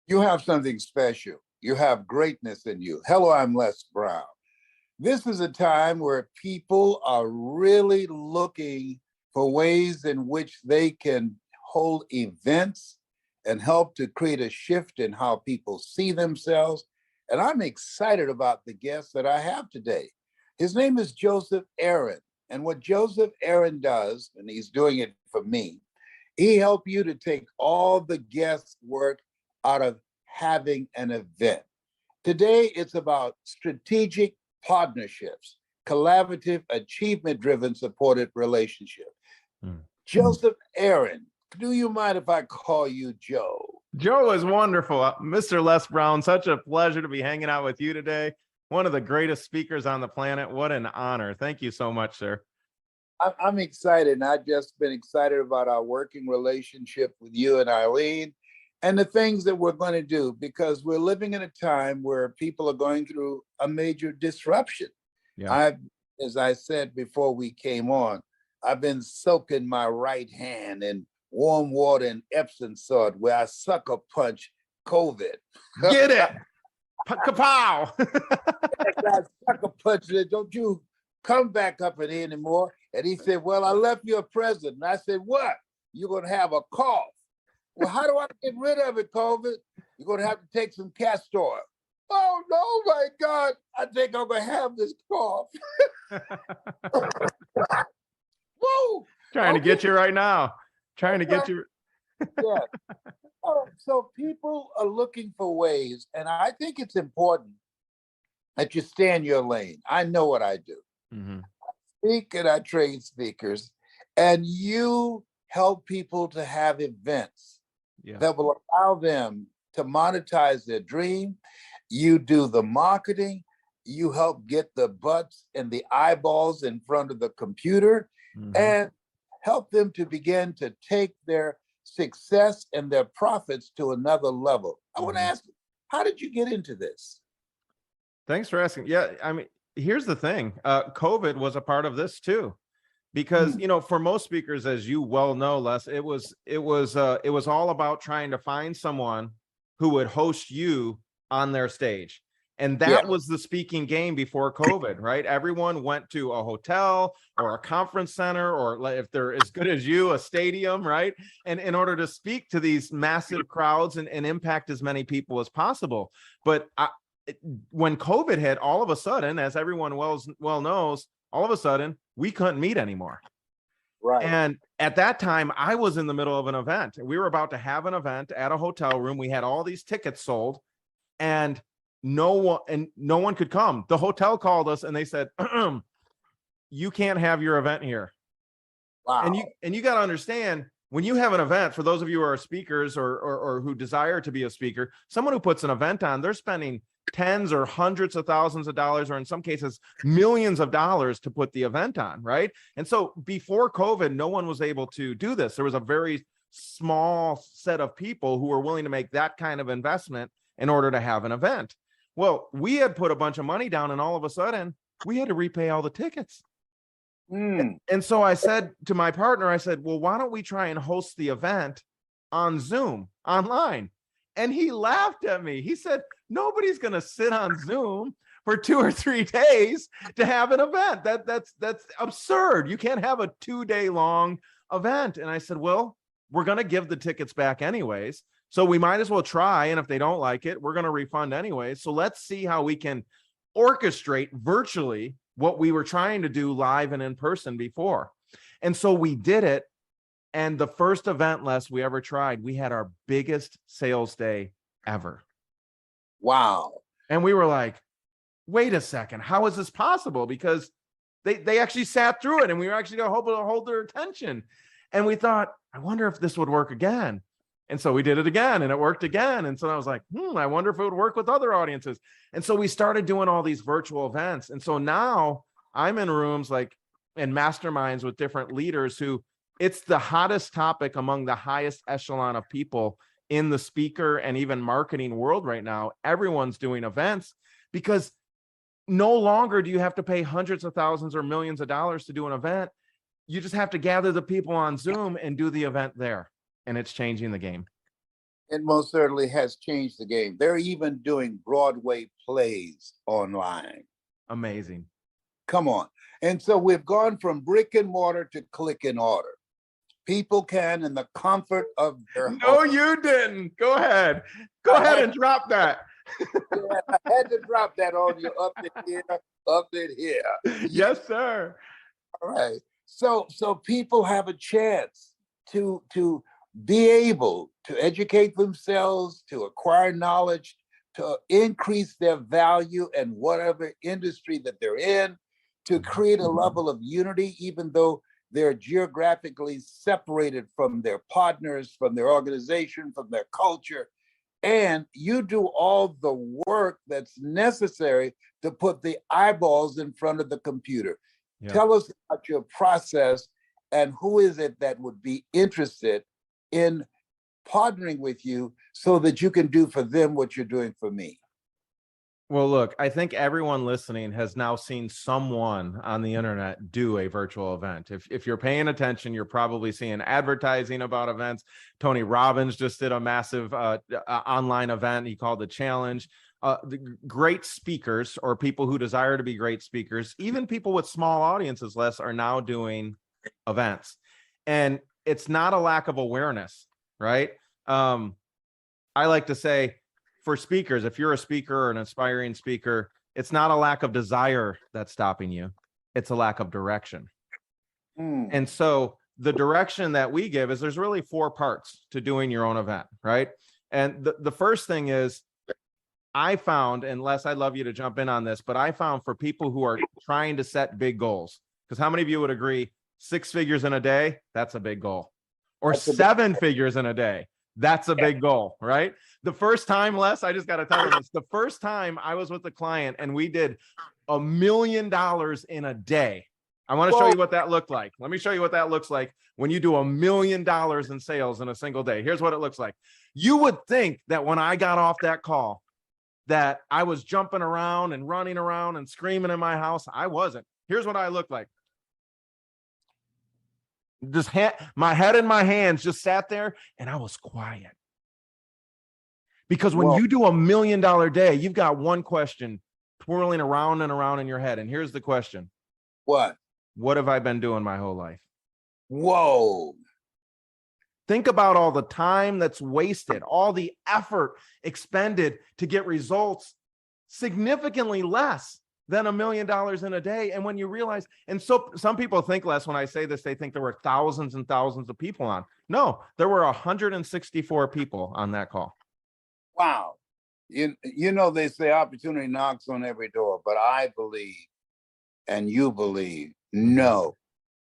You have something special. You have greatness in you. Hello, I'm Les Brown. This is a time where people are really looking for ways in which they can hold events and help to create a shift in how people see themselves. And I'm excited about the guest that I have today. His name is Joseph Aaron. And what Joseph Aaron does, and he's doing it for me, he helps you to take all the guesswork out of having an event. Today, it's about strategic partnerships, collaborative, achievement-driven, supported relationship. Joseph Aaron, do you mind if I call you Joe? Joe is wonderful. Mr. Les Brown, such a pleasure to be hanging out with you today. One of the greatest speakers on the planet. What an honor. Thank you so much, sir. I'm excited, and I've just been excited about our working relationship with you and Eileen and the things that we're going to do, because we're living in a time where people are going through a major disruption. Yeah. As I said before we came on, I've been soaking my right hand in warm water and Epsom salt where I sucker punch COVID. Get it. Kapow. I sucker punch it. Don't you come back up in here anymore. And he said, well, I left you a present. And I said, what? You're going to have a cough. Well, how do I get rid of it, COVID? You're going to have to take some castor oil. Oh, no, my God. I think I'm going to have this cough. Whoa. Trying to get you right now. Trying to get you. Yeah. So people are looking for ways, and I think it's important that you stay in your lane. I know what I do. Mm-hmm. I speak and I train speakers, and you help people to have events that will allow them to monetize their dream. You do the marketing. You help get the butts and the eyeballs in front of the computer, and help them to begin to take their success and their profits to another level. I want to ask you, how did you get into this? Thanks for asking. Yeah, I mean, here's the thing. COVID was a part of this too, because you know, for most speakers, as you well know, Les, it was all about trying to find someone who would host you on their stage. And that was the speaking game before COVID, right? Everyone went to a hotel or a conference center, or if they're as good as you, a stadium, right? And in order to speak to these massive crowds and impact as many people as possible. But when COVID hit, all of a sudden, as everyone well knows, all of a sudden, we couldn't meet anymore. Right. And at that time, I was in the middle of an event. We were about to have an event at a hotel room. We had all these tickets sold, and no one could come. The hotel called us and they said, you can't have your event here. Wow. And you got to understand, when you have an event, for those of you who are speakers or who desire to be a speaker, someone who puts an event on, they're spending tens or hundreds of thousands of dollars, or in some cases, millions of dollars to put the event on, right? And so before COVID, no one was able to do this. There was a very small set of people who were willing to make that kind of investment in order to have an event. Well, we had put a bunch of money down, and all of a sudden we had to repay all the tickets. And so I said to my partner, I said, well, why don't we try and host the event on Zoom online? And he laughed at me. He said, nobody's going to sit on Zoom for 2 or 3 days to have an event. That's absurd. You can't have a 2-day long event. And I said, well, we're going to give the tickets back anyways. So we might as well try. And if they don't like it, we're going to refund anyway. So let's see how we can orchestrate virtually what we were trying to do live and in person before. And so we did it. And the first event, Les, we ever tried, we had our biggest sales day ever. Wow. And we were like, wait a second, how is this possible? Because they actually sat through it, and we were actually going to hold their attention. And we thought, I wonder if this would work again. And so we did it again, and it worked again. And so I was like, I wonder if it would work with other audiences. And so we started doing all these virtual events. And so now I'm in rooms like in masterminds with different leaders who it's the hottest topic among the highest echelon of people in the speaker and even marketing world right now. Everyone's doing events because no longer do you have to pay hundreds of thousands or millions of dollars to do an event. You just have to gather the people on Zoom and do the event there. And it's changing the game. It most certainly has changed the game. They're even doing Broadway plays online. Amazing. Come on. And so we've gone from brick and mortar to click and order. People can, in the comfort of their No, home. you didn't. Go ahead. Go ahead and drop that. Yeah, I had to drop that on you up in here, up in here. Yes, sir. All right. So people have a chance to be able to educate themselves, to acquire knowledge, to increase their value in whatever industry that they're in, to create a level of unity, even though they're geographically separated from their partners, from their organization, from their culture. And you do all the work that's necessary to put the eyeballs in front of the computer. Yeah. Tell us about your process and who is it that would be interested in partnering with you so that you can do for them what you're doing for me. Well, look, I think everyone listening has now seen someone on the internet do a virtual event. If you're paying attention, you're probably seeing advertising about events. Tony Robbins just did a massive online event. He called the Challenge. The great speakers or people who desire to be great speakers, even people with small audiences lists, are now doing events. And it's not a lack of awareness, right? I like to say, for speakers, if you're a speaker or an aspiring speaker, it's not a lack of desire that's stopping you. It's a lack of direction. And so the direction that we give is there's really 4 parts to doing your own event, right? And the first thing is, I found, and Les, I'd love you to jump in on this, but I found for people who are trying to set big goals, because how many of you would agree 6 figures in a day, that's a big goal, or 7 figures in a day, that's a big goal, right? The first time, Les, I just got to tell you this, the first time I was with a client and we did $1 million in a day. I want to show you what that looked like. Let me show you what that looks like when you do $1 million in sales in a single day. Here's what it looks like. You would think that when I got off that call, that I was jumping around and running around and screaming in my house. I wasn't. Here's what I looked like. Just my head in my hands, just sat there, and I was quiet. Because when you do $1 million day, you've got one question twirling around and around in your head. And here's the question. What? What have I been doing my whole life? Whoa. Think about all the time that's wasted, all the effort expended to get results significantly less than $1 million in a day. And when you realize, and so some people think, Les, when I say this, they think there were thousands and thousands of people on. No, there were 164 people on that call. Wow. You know, they say opportunity knocks on every door, but I believe, and you believe, no.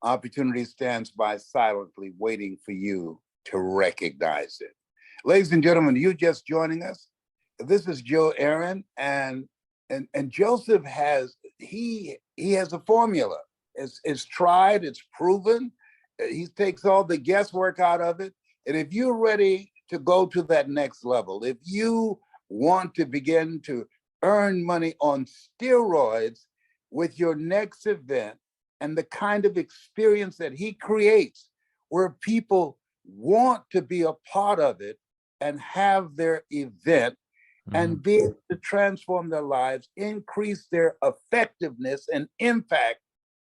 Opportunity stands by silently waiting for you to recognize it. Ladies and gentlemen, you just joining us. This is Joe Aaron, and Joseph has a formula. It's tried, it's proven. He takes all the guesswork out of it. And if you're ready to go to that next level, if you want to begin to earn money on steroids with your next event, and the kind of experience that he creates where people want to be a part of it and have their event and be able to transform their lives, increase their effectiveness and impact,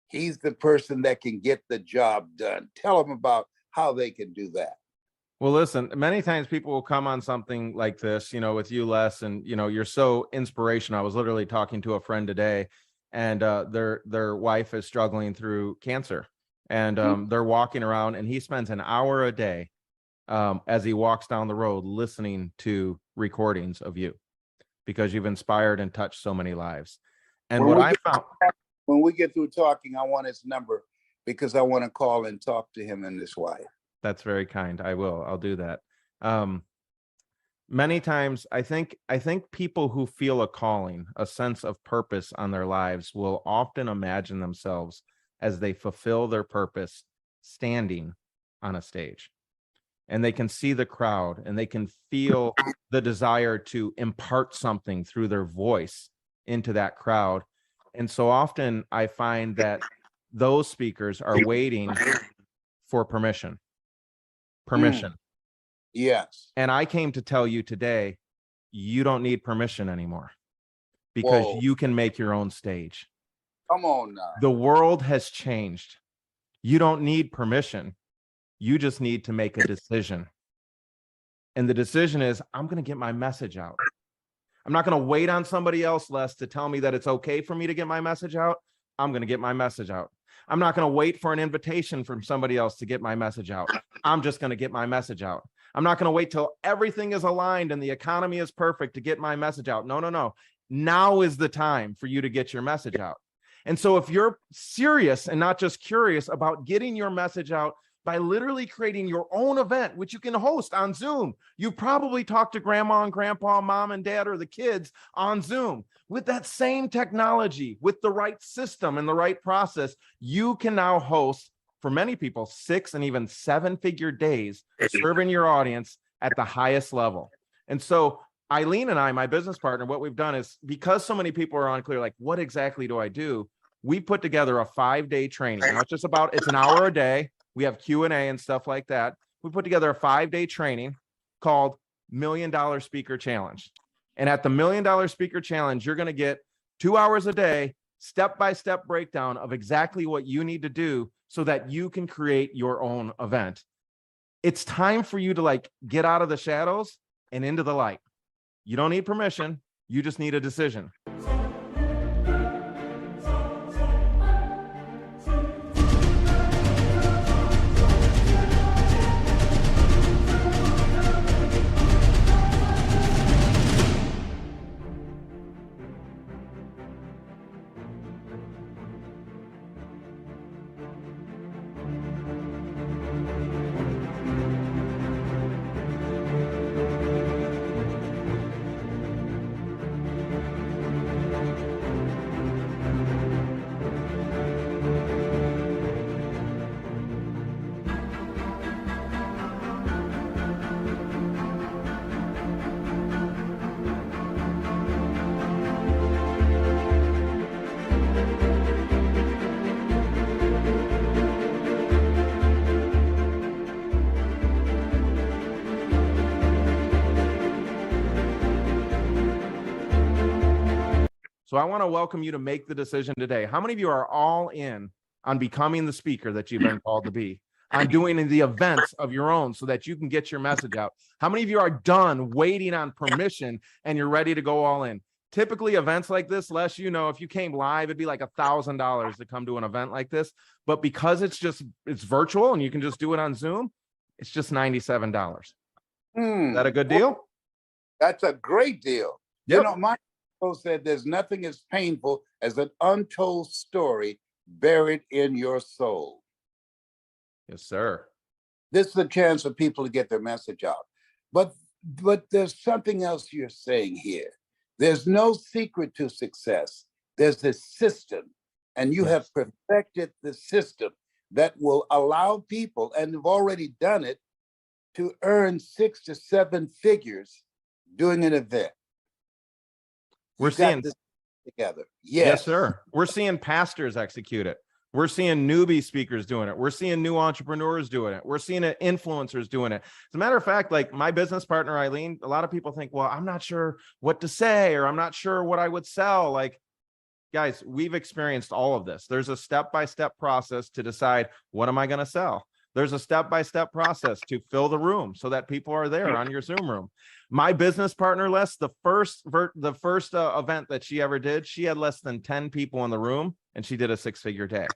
he's the person that can get the job done. Tell them about how they can do that. Well, listen, many times people will come on something like this, you know, with you, Les, and, you know, you're so inspirational. I was literally talking to a friend today, and their wife is struggling through cancer, and they're walking around, and he spends an hour a day as he walks down the road listening to recordings of you, because you've inspired and touched so many lives. And when we get through talking, I want his number because I want to call and talk to him and his wife. That's very kind. I'll do that. Many times I think people who feel a calling, a sense of purpose on their lives, will often imagine themselves as they fulfill their purpose standing on a stage. And they can see the crowd and they can feel the desire to impart something through their voice into that crowd. And so often I find that those speakers are waiting for permission. Yes. And I came to tell you today, you don't need permission anymore because Whoa. you can make your own stage. Come on now. The world has changed. You don't need permission. You just need to make a decision. And the decision is, I'm going to get my message out. I'm not going to wait on somebody else, Les, to tell me that it's okay for me to get my message out. I'm going to get my message out. I'm not going to wait for an invitation from somebody else to get my message out. I'm just going to get my message out. I'm not going to wait till everything is aligned and the economy is perfect to get my message out. No, no, no. Now is the time for you to get your message out. And so if you're serious and not just curious about getting your message out by literally creating your own event, which you can host on Zoom, you probably talked to grandma and grandpa, mom and dad, or the kids on Zoom. With that same technology, with the right system and the right process, you can now host, for many people, 6 and even 7-figure days serving your audience at the highest level. And so Eileen and I, my business partner, what we've done is, because so many people are unclear, like, what exactly do I do? We put together a 5-day training. Now it's an hour a day. We have Q&A and stuff like that. We put together a 5-day training called $1 Million Speaker Challenge. And at the $1 Million Speaker Challenge, you're going to get 2 hours a day, step-by-step breakdown of exactly what you need to do so that you can create your own event. It's time for you to get out of the shadows and into the light. You don't need permission. You just need a decision. So I want to welcome you to make the decision today. How many of you are all in on becoming the speaker that you've been called to be, on doing the events of your own so that you can get your message out? How many of you are done waiting on permission and you're ready to go all in? Typically events like this, Les, if you came live, it'd be like $1,000 to come to an event like this. But because it's virtual and you can just do it on Zoom, it's just $97. Is that a good deal? That's a great deal. Yep. My uncle said there's nothing as painful as an untold story buried in your soul. Yes, sir. This is a chance for people to get their message out. But there's something else you're saying here. There's no secret to success. There's a system, and you have perfected the system that will allow people, and have already done it, to earn 6 to 7 figures doing an event. We're seeing this together. Yes, sir. We're seeing pastors execute it. We're seeing newbie speakers doing it. We're seeing new entrepreneurs doing it. We're seeing influencers doing it. As a matter of fact, my business partner, Eileen, a lot of people think, well, I'm not sure what to say, or I'm not sure what I would sell. Guys, we've experienced all of this. There's a step-by-step process to decide, what am I going to sell? There's a step-by-step process to fill the room so that people are there on your Zoom room. My business partner, Les, the first event that she ever did, she had less than 10 people in the room, and she did a 6-figure day.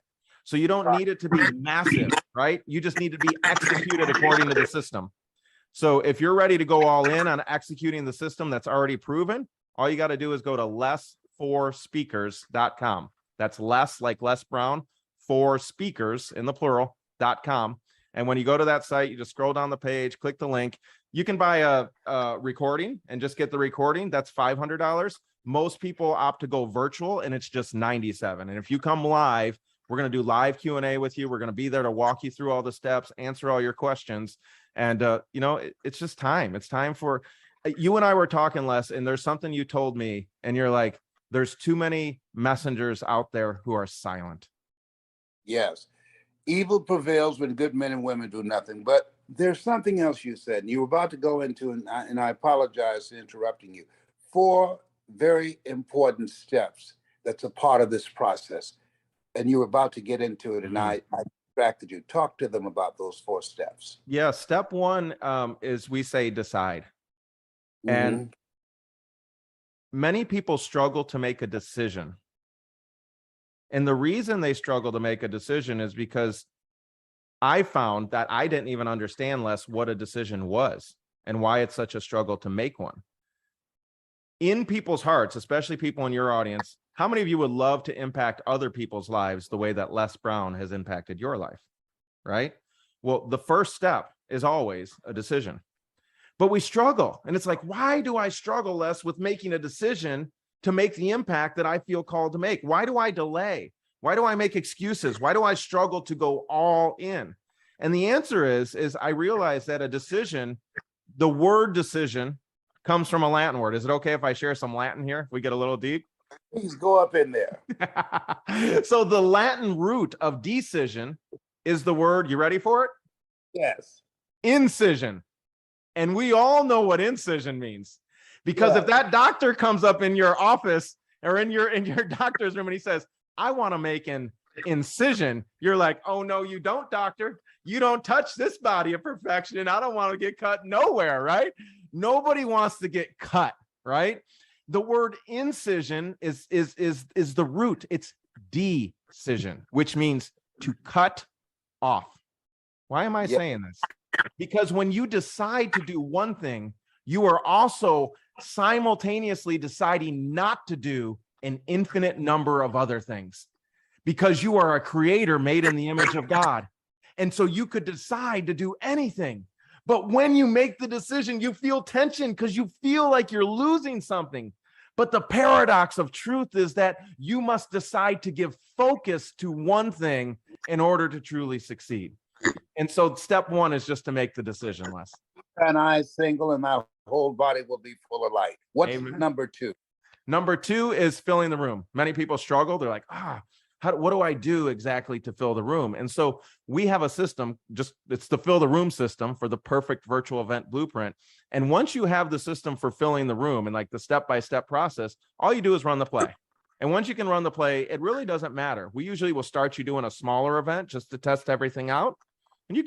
So you don't need it to be massive, right? You just need to be executed according to the system. So if you're ready to go all in on executing the system that's already proven, all you got to do is go to less4speakers.com. That's less, like Les Brown, 4 speakers in the plural.com. And when you go to that site, you just scroll down the page, click the link. You can buy a recording and just get the recording. That's $500. Most people opt to go virtual, and it's just $97. And if you come live, we're going to do live Q&A with you. We're going to be there to walk you through all the steps, answer all your questions. And, it's just time. It's time for you. And I were talking, Les, and there's something you told me, and you're like, there's too many messengers out there who are silent. Yes. Evil prevails when good men and women do nothing. But there's something else you said, and you were about to go into, and I apologize for interrupting you. 4 very important steps that's a part of this process, and you were about to get into it, and I distracted you. Talk to them about those 4 steps. Yeah. Step one is we say decide. And Mhm. many people struggle to make a decision. And the reason they struggle to make a decision is because I found that I didn't even understand less what a decision was and why it's such a struggle to make one. In people's hearts, especially people in your audience, how many of you would love to impact other people's lives the way that Les Brown has impacted your life? Right? Well, the first step is always a decision. But we struggle. And it's like, why do I struggle, Les, with making a decision to make the impact that I feel called to make? Why do I delay? Why do I make excuses? Why do I struggle to go all in? And the answer is I realize that a decision, the word decision, comes from a Latin word. Is it okay if I share some Latin here? If we get a little deep? Please go up in there. So the Latin root of decision is the word, you ready for it? Yes. Incision. And we all know what incision means. Because if that doctor comes up in your office or in your doctor's room and he says, I want to make an incision, you're like, oh no, you don't, doctor. You don't touch this body of perfection, and I don't want to get cut nowhere, right? Nobody wants to get cut, right? The word incision is the root. It's decision, which means to cut off. Why am I saying this? Because when you decide to do one thing, you are also simultaneously deciding not to do an infinite number of other things, because you are a creator made in the image of God. And so you could decide to do anything. But when you make the decision, you feel tension because you feel like you're losing something. But the paradox of truth is that you must decide to give focus to one thing in order to truly succeed. And so step one is just to make the decision, Les. And I single, and my whole body will be full of light. What's Amen. number 2? Number 2 is filling the room. Many people struggle. They're like, what do I do exactly to fill the room? And so we have a system, it's the fill the room system for the perfect virtual event blueprint. And once you have the system for filling the room and like the step-by-step process, all you do is run the play. And once you can run the play, it really doesn't matter. We usually will start you doing a smaller event just to test everything out. And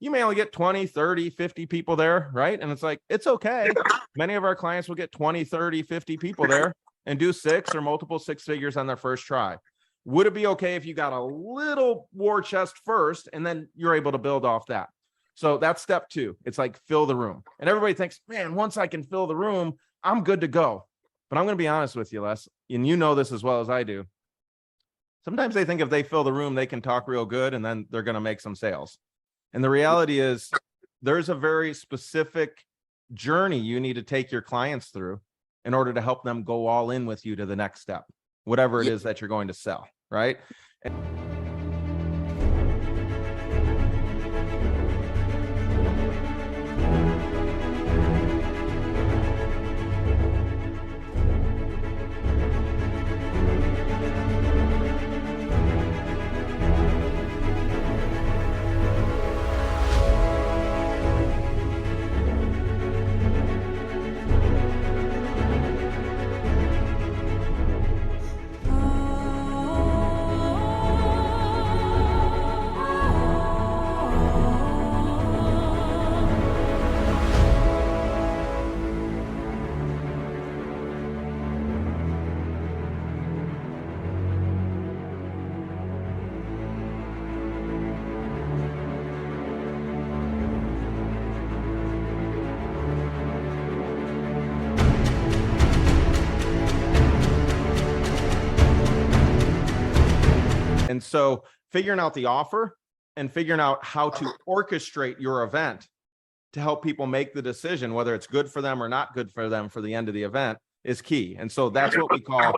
you may only get 20, 30, 50 people there, right? And it's like, it's okay. Many of our clients will get 20, 30, 50 people there and do 6 or multiple 6 figures on their first try. Would it be okay if you got a little war chest first and then you're able to build off that? So that's step 2. It's like fill the room. And everybody thinks, man, once I can fill the room, I'm good to go. But I'm going to be honest with you, Les, and you know this as well as I do. Sometimes they think if they fill the room, they can talk real good and then they're going to make some sales. And the reality is there's a very specific journey you need to take your clients through in order to help them go all in with you to the next step, whatever it is that you're going to sell, right? And so figuring out the offer and figuring out how to orchestrate your event to help people make the decision, whether it's good for them or not good for them for the end of the event, is key. And so that's what we call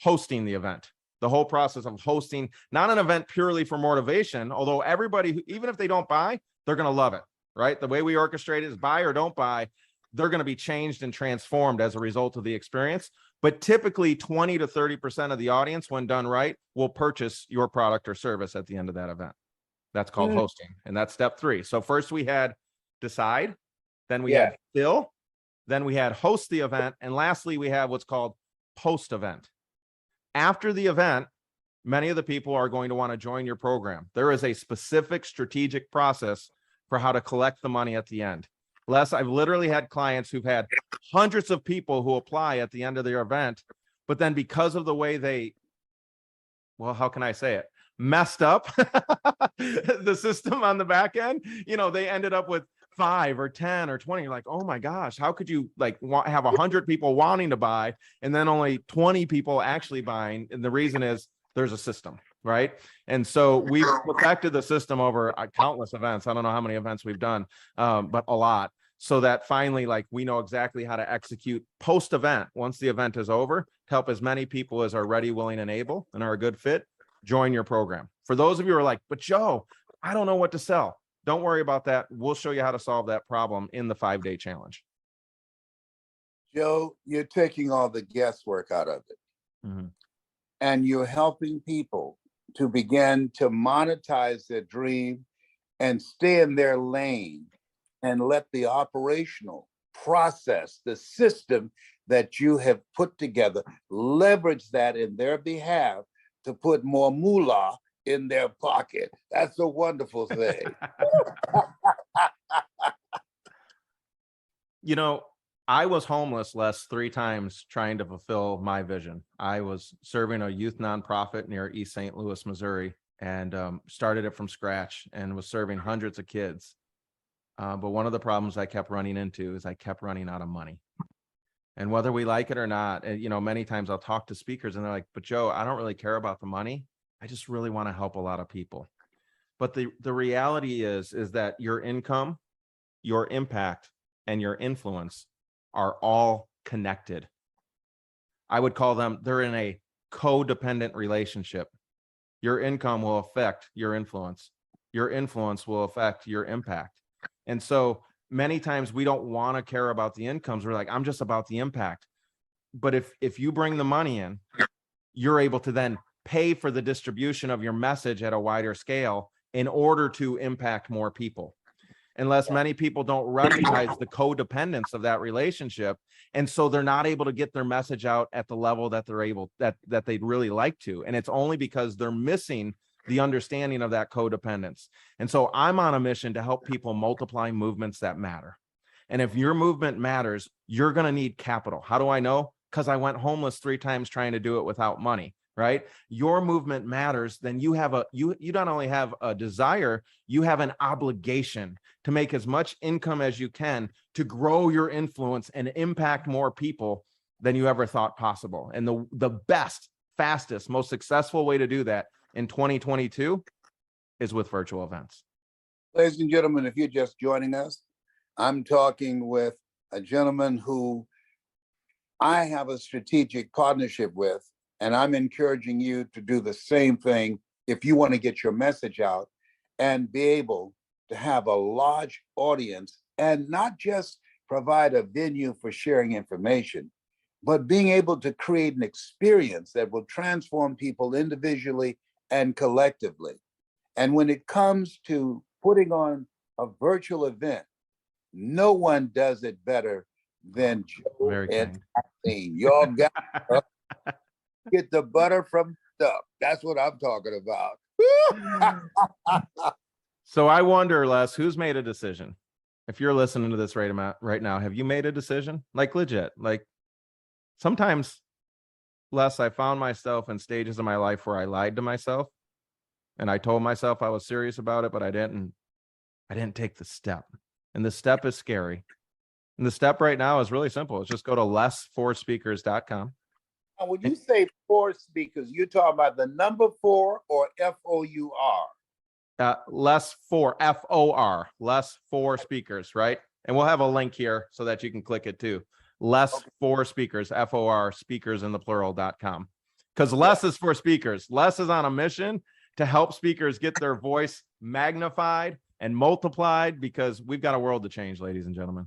hosting the event. The whole process of hosting, not an event purely for motivation, although everybody, even if they don't buy, they're going to love it, right? The way we orchestrate it is buy or don't buy. They're going to be changed and transformed as a result of the experience. But typically 20 to 30% of the audience, when done right, will purchase your product or service at the end of that event. That's called hosting. And that's step 3. So first we had decide, then we Yeah. had fill, then we had host the event, and lastly, we have what's called post event. After the event, many of the people are going to want to join your program. There is a specific strategic process for how to collect the money at the end. Les, I've literally had clients who've had hundreds of people who apply at the end of their event, but then because of the way they, well, how can I say it? Messed up the system on the back end, they ended up with 5 or 10 or 20. You're like, oh my gosh, how could you have 100 people wanting to buy and then only 20 people actually buying? And the reason is there's a system, right? And so we've perfected the system over countless events. I don't know how many events we've done, but a lot. So that finally, we know exactly how to execute post-event once the event is over to help as many people as are ready, willing, and able and are a good fit join your program. For those of you who are like, but Joe, I don't know what to sell. Don't worry about that. We'll show you how to solve that problem in the 5-day challenge. Joe, you're taking all the guesswork out of it. Mm-hmm. And you're helping people to begin to monetize their dream and stay in their lane and let the operational process, the system that you have put together, leverage that in their behalf to put more moolah in their pocket. That's a wonderful thing. I was homeless, Les, 3 times trying to fulfill my vision. I was serving a youth nonprofit near East St. Louis, Missouri, and started it from scratch and was serving hundreds of kids. But one of the problems I kept running into is I kept running out of money. And whether we like it or not, many times I'll talk to speakers and they're like, but Joe, I don't really care about the money. I just really want to help a lot of people. But the reality is that your income, your impact, and your influence are all connected. I would call them, they're in a codependent relationship. Your income will affect your influence. Your influence will affect your impact. And so many times we don't want to care about the incomes. We're like, I'm just about the impact. But if you bring the money in, you're able to then pay for the distribution of your message at a wider scale in order to impact more people. Unless many people don't recognize the codependence of that relationship. And so they're not able to get their message out at the level that they're able, that they'd really like to. And it's only because they're missing the understanding of that codependence. And so I'm on a mission to help people multiply movements that matter. And if your movement matters, you're going to need capital. How do I know? Because I went homeless 3 times trying to do it without money. Right? Your movement matters. Then you have you not only have a desire, you have an obligation to make as much income as you can to grow your influence and impact more people than you ever thought possible. And the best, fastest, most successful way to do that in 2022 is with virtual events. Ladies and gentlemen, if you're just joining us, I'm talking with a gentleman who I have a strategic partnership with. And I'm encouraging you to do the same thing if you want to get your message out and be able to have a large audience and not just provide a venue for sharing information, but being able to create an experience that will transform people individually and collectively. And when it comes to putting on a virtual event, no one does it better than Joe and Kathleen. Y'all got get the butter from the duck. That's what I'm talking about. So I wonder, Les, who's made a decision? If you're listening to this right now, have you made a decision? Like legit, like sometimes, Les, I found myself in stages of my life where I lied to myself and I told myself I was serious about it, but I didn't take the step. And the step is scary. And the step right now is really simple. It's just go to less4speakers.com. And when you say 4 speakers, you're talking about the number 4 or FOUR? Less4, FOR, less4 speakers, right? And we'll have a link here so that you can click it too. Less4 speakers, FOR, speakers in the plural.com. Because less is for speakers. Less is on a mission to help speakers get their voice magnified and multiplied because we've got a world to change, ladies and gentlemen.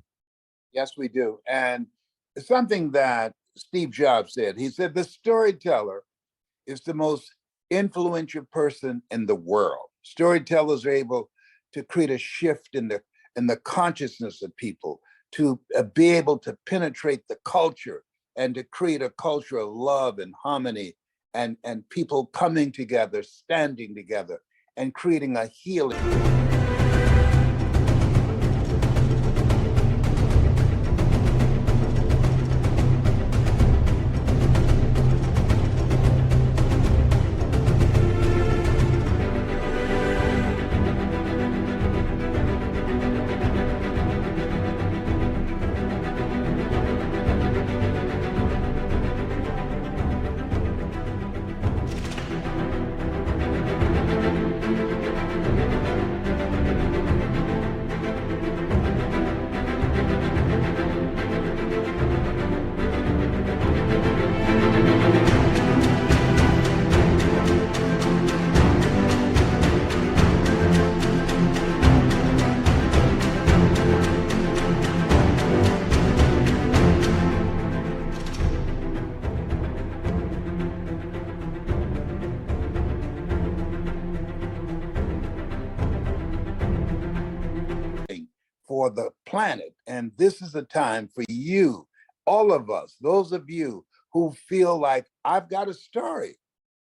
Yes, we do. And it's something that Steve Jobs said. He said, the storyteller is the most influential person in the world. Storytellers are able to create a shift in the and the consciousness of people, to be able to penetrate the culture and to create a culture of love and harmony and people coming together, standing together, and creating a healing. For the planet. And this is a time for you, all of us, those of you who feel like I've got a story.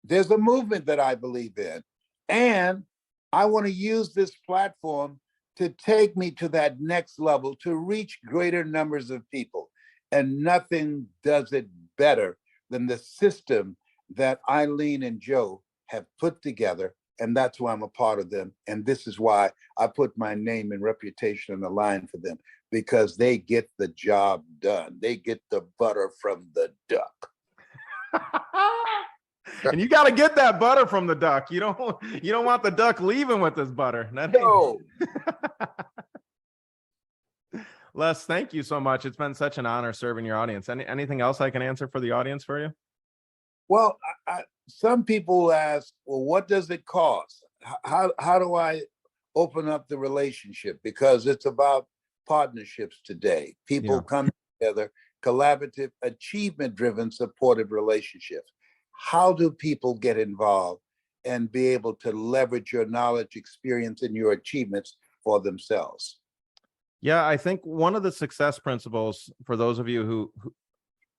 There's a movement that I believe in, and I want to use this platform to take me to that next level, to reach greater numbers of people. And nothing does it better than the system that Eileen and Joe have put together. And that's why I'm a part of them. And this is why I put my name and reputation on the line for them, because they get the job done. They get the butter from the duck. And you got to get that butter from the duck. You don't want the duck leaving with this butter. No. Les, thank you so much. It's been such an honor serving your audience. Anything else I can answer for the audience for you? Well, some people ask, well, what does it cost? How do I open up the relationship? Because it's about partnerships today. People come together, collaborative, achievement-driven, supportive relationships. How do people get involved and be able to leverage your knowledge, experience, and your achievements for themselves? Yeah, I think one of the success principles for those of you who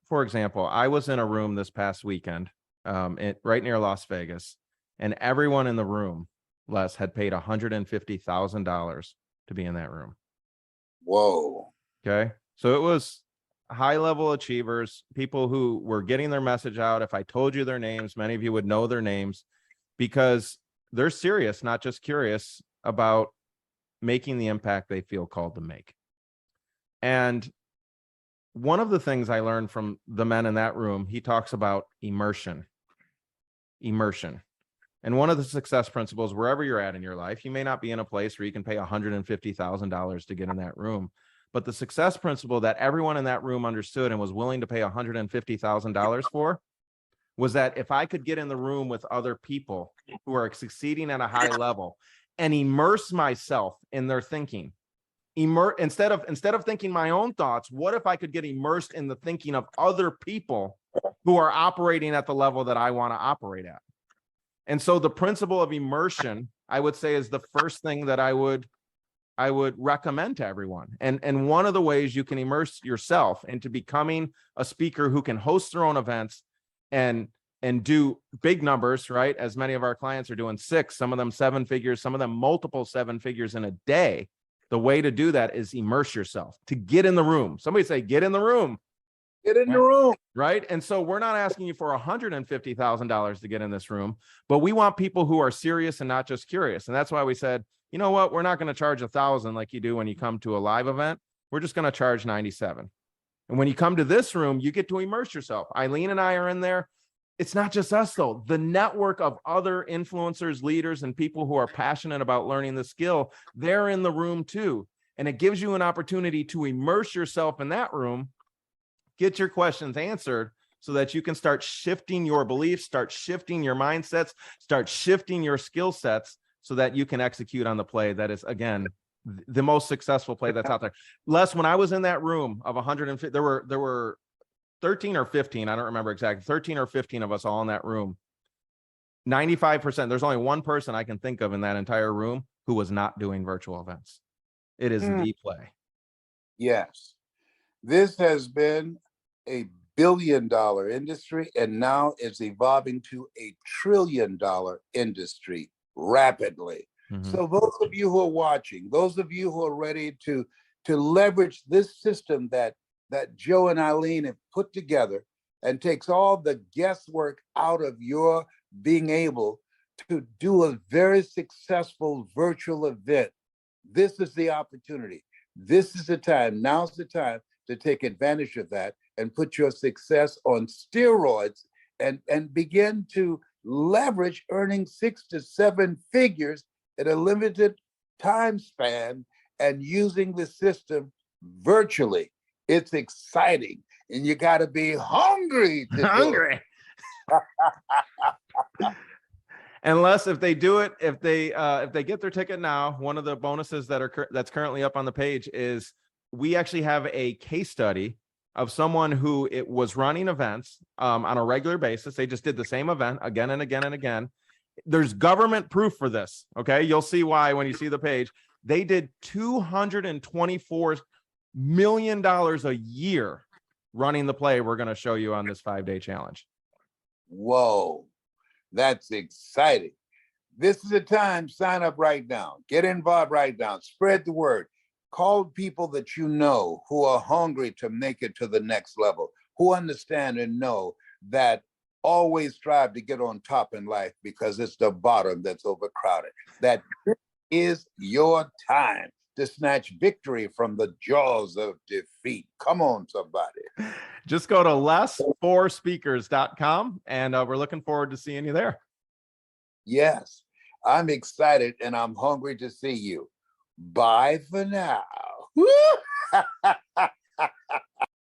for example, I was in a room this past weekend, right near Las Vegas, and everyone in the room, Les, had paid $150,000 to be in that room. Whoa. Okay. So it was high-level achievers, people who were getting their message out. If I told you their names, many of you would know their names, because they're serious, not just curious about making the impact they feel called to make. And one of the things I learned from the men in that room, he talks about immersion. And one of the success principles, wherever you're at in your life, you may not be in a place where you can pay $150,000 to get in that room. But the success principle that everyone in that room understood and was willing to pay $150,000 for was that if I could get in the room with other people who are succeeding at a high level and immerse myself in their thinking, instead of thinking my own thoughts, what if I could get immersed in the thinking of other people who are operating at the level that I want to operate at? And so the principle of immersion, I would say, is the first thing that I would recommend to everyone. And one of the ways you can immerse yourself into becoming a speaker who can host their own events and do big numbers, right? As many of our clients are doing 6, some of them 7 figures, some of them multiple 7 figures in a day. The way to do that is immerse yourself, to get in the room. Somebody say, get in the room. Get in the room. Right. And so we're not asking you for $150,000 to get in this room, but we want people who are serious and not just curious. And that's why we said, you know what, we're not going to charge $1,000 like you do when you come to a live event. We're just going to charge $97. And when you come to this room, you get to immerse yourself. Eileen and I are in there. It's not just us, though. The network of other influencers, leaders, and people who are passionate about learning the skill, they're in the room too. And it gives you an opportunity to immerse yourself in that room, get your questions answered so that you can start shifting your beliefs, start shifting your mindsets, start shifting your skill sets so that you can execute on the play that is, again, the most successful play that's out there. Les, when I was in that room of 150, there were 13 or 15, I don't remember exactly, 13 or 15 of us all in that room. 95%, there's only one person I can think of in that entire room who was not doing virtual events. It is Hmm. the play. Yes. This has been a billion-dollar industry, and now it's evolving to a trillion-dollar industry rapidly. Mhm. So those of you who are watching, those of you who are ready to leverage this system that Joe and Eileen have put together and takes all the guesswork out of your being able to do a very successful virtual event, this is the opportunity. This is the time. Now's the time to take advantage of that and put your success on steroids and begin to leverage earning 6 to 7 figures in a limited time span and using the system virtually. It's exciting, and you got to be hungry to do it. Unless if they do it, if they get their ticket now, one of the bonuses that's currently up on the page is we actually have a case study of someone who it was running events on a regular basis. They just did the same event again and again and again. There's government proof for this. Okay, you'll see why when you see the page. They did $224 million a year running the play we're going to show you on this 5-day challenge. Whoa, that's exciting. This is the time. Sign up right now. Get involved right now. Spread the word. Call people that you know who are hungry to make it to the next level, who understand and know that always strive to get on top in life because it's the bottom that's overcrowded. That is your time to snatch victory from the jaws of defeat. Come on, somebody. Just go to less4speakers.com and we're looking forward to seeing you there. Yes, I'm excited and I'm hungry to see you. Bye for now.